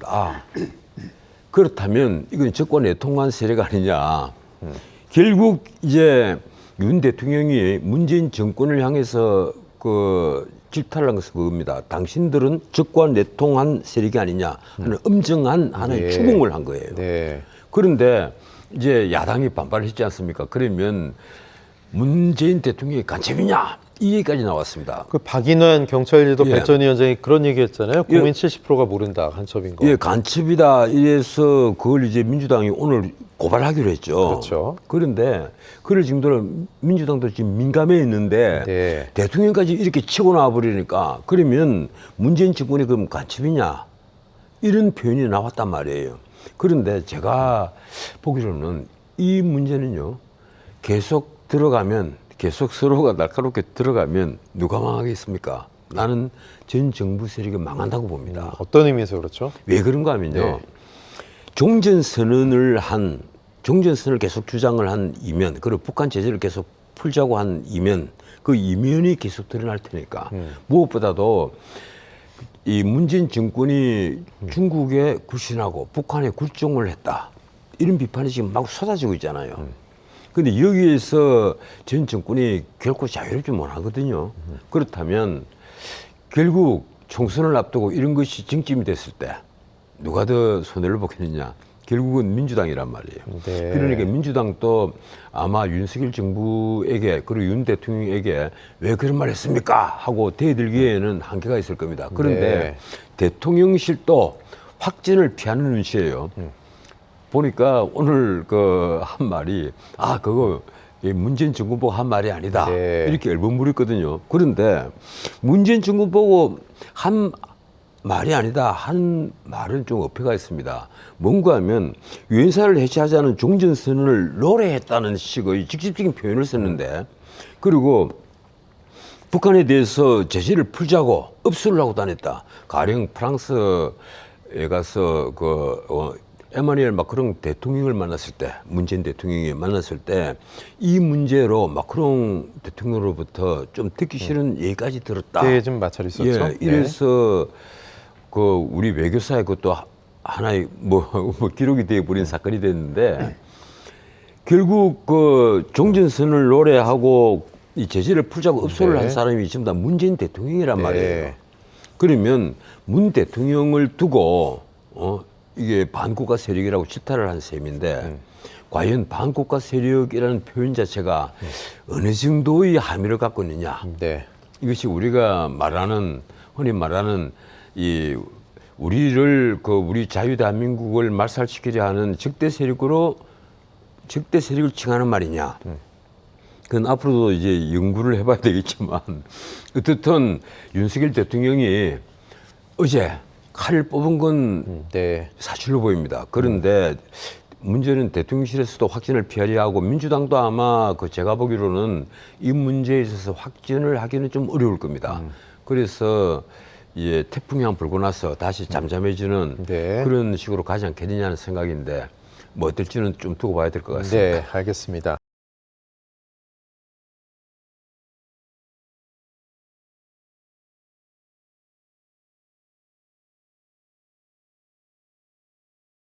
아, 그렇다면 이건 정권 내통한 세력 아니냐. 결국 이제 윤 대통령이 문재인 정권을 향해서 그 질타를 한 것은 그겁니다. 당신들은 적과 내통한 세력이 아니냐 하는 엄정한 하나의 네. 추궁을 한 거예요. 네. 그런데 이제 야당이 반발을 했지 않습니까? 그러면 문재인 대통령이 간첩이냐? 이 얘기까지 나왔습니다. 그 박인환 경찰지도 예. 발전위원장이 그런 얘기했잖아요. 국민 70%가 모른다 간첩인 거. 예, 간첩이다. 이래서 그걸 이제 민주당이 오늘 고발하기로 했죠. 그렇죠. 그런데 그럴 정도로 민주당도 지금 민감해 있는데 네. 대통령까지 이렇게 치고 나와버리니까 그러면 문재인 정권이 그럼 간첩이냐? 이런 표현이 나왔단 말이에요. 그런데 제가 보기로는 이 문제는요, 계속 들어가면, 계속 서로가 날카롭게 들어가면 누가 망하겠습니까? 나는 전 정부 세력이 망한다고 봅니다. 어떤 의미에서 그렇죠? 왜 그런가 하면요. 네. 종전선언을 계속 주장을 한 이면, 그리고 북한 제재를 계속 풀자고 한 이면, 그 이면이 계속 드러날 테니까. 무엇보다도 이 문재인 정권이 중국에 굴신하고 북한에 굴종을 했다. 이런 비판이 지금 막 쏟아지고 있잖아요. 근데 여기에서 전 정권이 결코 자유롭지 못하거든요. 그렇다면 결국 총선을 앞두고 이런 것이 쟁점이 됐을 때 누가 더 손해를 보겠느냐. 결국은 민주당이란 말이에요. 네. 그러니까 민주당도 아마 윤석열 정부에게 그리고 윤 대통령에게 왜 그런 말 했습니까? 하고 대들기에는 한계가 있을 겁니다. 그런데 대통령실도 확진을 피하는 눈치예요. 보니까 오늘 그 한 말이 그거 문재인 정부 보고 한 말이 아니다. 네. 이렇게 얼버무렸거든요. 그런데 문재인 정부 보고 한 말이 아니다. 한 말은 좀 어폐가 있습니다. 뭔가 하면 유엔사를 해체하자는 종전선언을 노래했다는 식의 직접적인 표현을 썼는데, 그리고 북한에 대해서 제재를 풀자고 읍수를 하고 다녔다. 가령 프랑스에 가서 에마뉘엘 마크롱 대통령을 만났을 때, 문재인 대통령이 만났을 때 이 문제로 마크롱 대통령으로부터 좀 듣기 싫은 얘기까지 들었다. 그때 좀 마찰이 있었죠. 예, 이래서 우리 외교사의 그것도 하나의 기록이 되어 버린 사건이 됐는데, 결국 종전선언을 노래하고 이 제재를 풀자고 읍소를 한 사람이 전부 다 문재인 대통령이란 말이에요. 그러면 문 대통령을 두고 이게 반국가 세력이라고 질타를 한 셈인데, 과연 반국가 세력이라는 표현 자체가 어느 정도의 함의를 갖고 있느냐. 이것이 우리가 흔히 말하는 우리 자유 대한민국을 말살시키려 하는 적대 세력을 칭하는 말이냐. 그건 앞으로도 이제 연구를 해봐야 되겠지만, 어떻든 윤석열 대통령이 어제 칼을 뽑은 건 사실로 보입니다. 그런데 문제는 대통령실에서도 확진을 피하려 하고, 민주당도 아마 제가 보기로는 이 문제에 있어서 확진을 하기는 좀 어려울 겁니다. 그래서 태풍이 한 불고 나서 다시 잠잠해지는 그런 식으로 가지 않겠느냐는 생각인데, 뭐 어떨지는 좀 두고 봐야 될 것 같습니다. 네, 알겠습니다.